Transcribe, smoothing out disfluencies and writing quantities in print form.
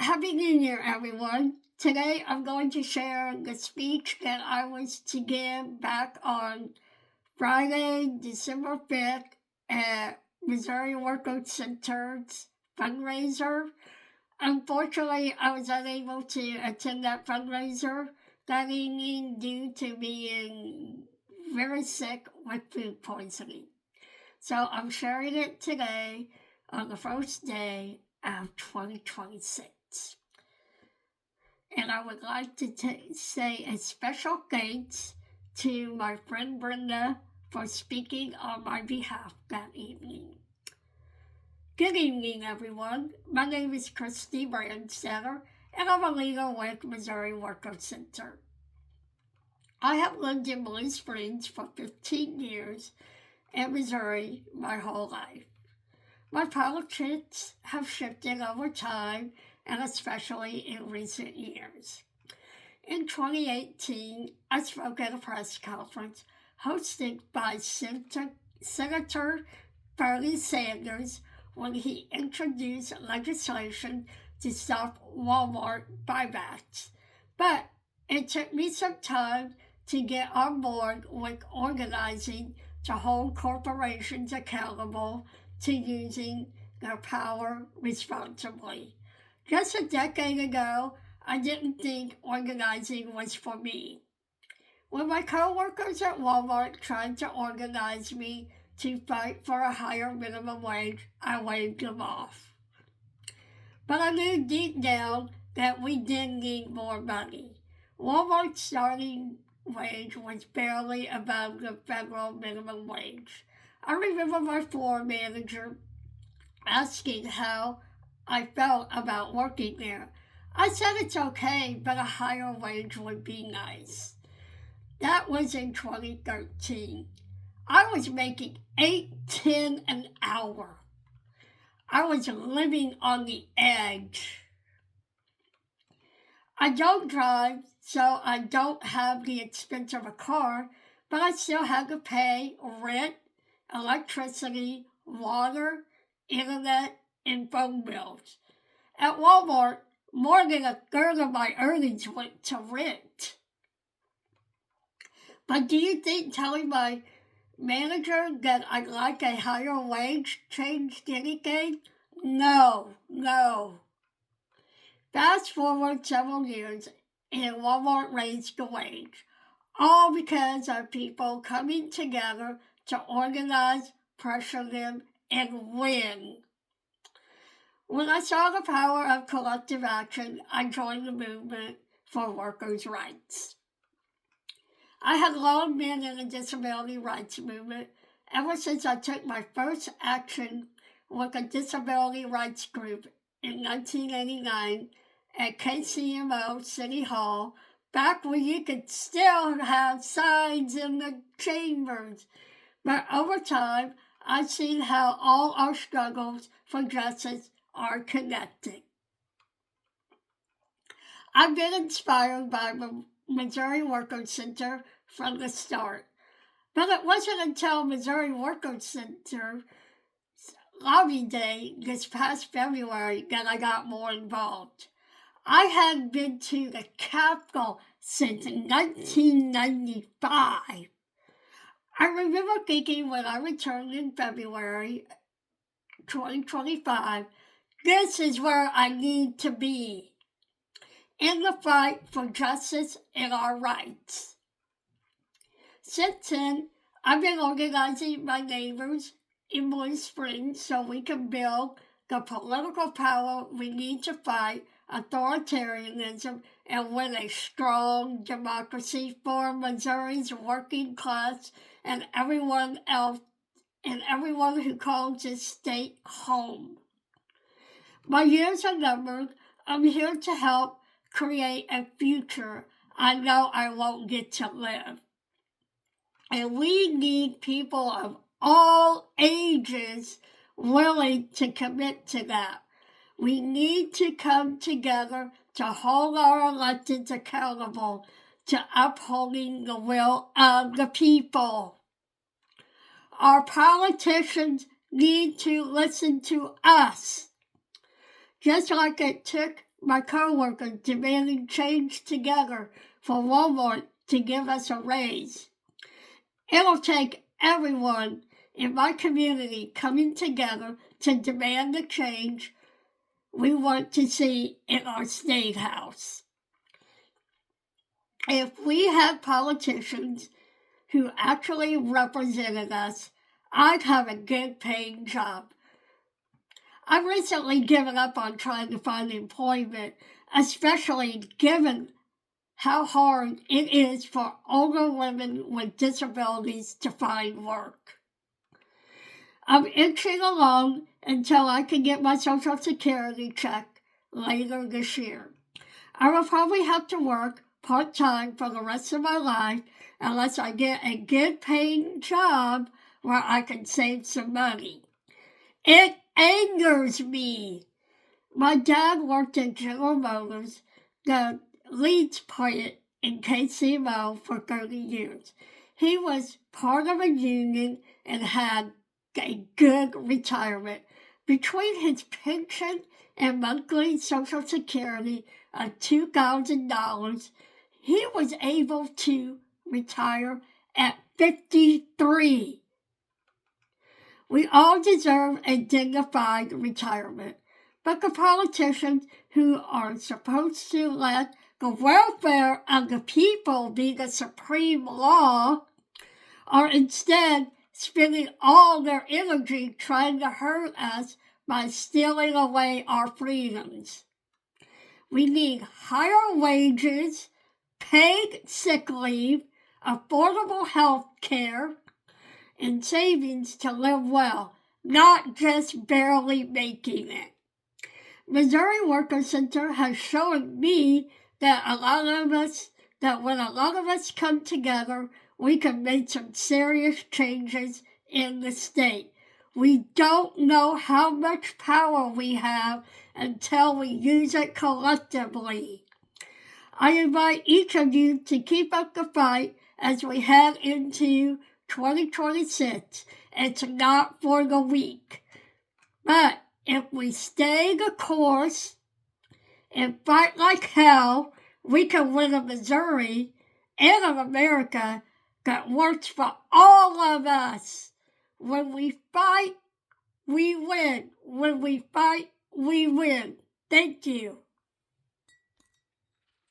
Happy New Year, everyone. Today I'm going to share the speech that I was to give back on Friday, December 5th at Missouri Workout Center's fundraiser. Unfortunately, I was unable to attend that fundraiser that evening due to being very sick with food poisoning. So I'm sharing it today on the first day of 2026. And I would like to say a special thanks to my friend Brenda for speaking on my behalf that evening. Good evening, everyone. My name is Christy Brandstetter, and I'm a leader with Missouri Workout Center. I have lived in Blue Springs for 15 years and Missouri my whole life. My politics have shifted over time, and especially in recent years. In 2018, I spoke at a press conference hosted by Senator Bernie Sanders when he introduced legislation to stop Walmart buybacks. But it took me some time to get on board with organizing to hold corporations accountable to using their power responsibly. Just a decade ago, I didn't think organizing was for me. When my coworkers at Walmart tried to organize me to fight for a higher minimum wage, I waved them off. But I knew deep down that we did need more money. Walmart's starting wage was barely above the federal minimum wage. I remember my floor manager asking how I felt about working there. I said it's okay, but a higher wage would be nice. That was in 2013. I was making $8.10 an hour. I was living on the edge. I don't drive, so I don't have the expense of a car, but I still had to pay rent, electricity, water, internet, and phone bills. At Walmart, more than a third of my earnings went to rent. But do you think telling my manager that I'd like a higher wage changed anything? No. Fast forward several years, and Walmart raised the wage, all because of people coming together to organize, pressure them, and win. When I saw the power of collective action, I joined the movement for workers' rights. I had long been in the disability rights movement ever since I took my first action with a disability rights group in 1989 at KCMO City Hall, back when you could still have signs in the chambers. But over time, I've seen how all our struggles for justice are connected. I've been inspired by the Missouri Workout Center from the start. But it wasn't until Missouri Workout Center Lobby Day this past February that I got more involved. I had been to the Capitol since 1995. I remember thinking when I returned in February 2025, this is where I need to be in the fight for justice and our rights. Since then, I've been organizing my neighbors in Blue Springs so we can build the political power we need to fight authoritarianism and win a strong democracy for Missouri's working class and everyone else and everyone who calls this state home. My years are numbered. I'm here to help create a future I know I won't get to live. And we need people of all ages willing to commit to that. We need to come together to hold our electeds accountable to upholding the will of the people. Our politicians need to listen to us. just like it took my coworkers demanding change together for Walmart to give us a raise. It'll take everyone in my community coming together to demand the change we want to see in our state house. If we had politicians who actually represented us, I'd have a good paying job. I've recently given up on trying to find employment, especially given how hard it is for older women with disabilities to find work. I'm inching along until I can get my Social Security check later this year. I will probably have to work part-time for the rest of my life unless I get a good paying job where I can save some money. It angers me. My dad worked at General Motors, the Leeds plant in KCMO, for 30 years. He was part of a union and had a good retirement. Between his pension and monthly Social Security of $2,000, he was able to retire at 53. We all deserve a dignified retirement, but the politicians who are supposed to let the welfare of the people be the supreme law are instead spending all their energy trying to hurt us by stealing away our freedoms. We need higher wages, paid sick leave, affordable health care, and savings to live well, not just barely making it. Missouri Worker Center has shown me that when a lot of us come together, we can make some serious changes in the state. We don't know how much power we have until we use it collectively. I invite each of you to keep up the fight as we head into 2026. It's not for the weak. But if we stay the course and fight like hell, we can win a Missouri and an America that works for all of us. When we fight, we win. When we fight, we win. Thank you.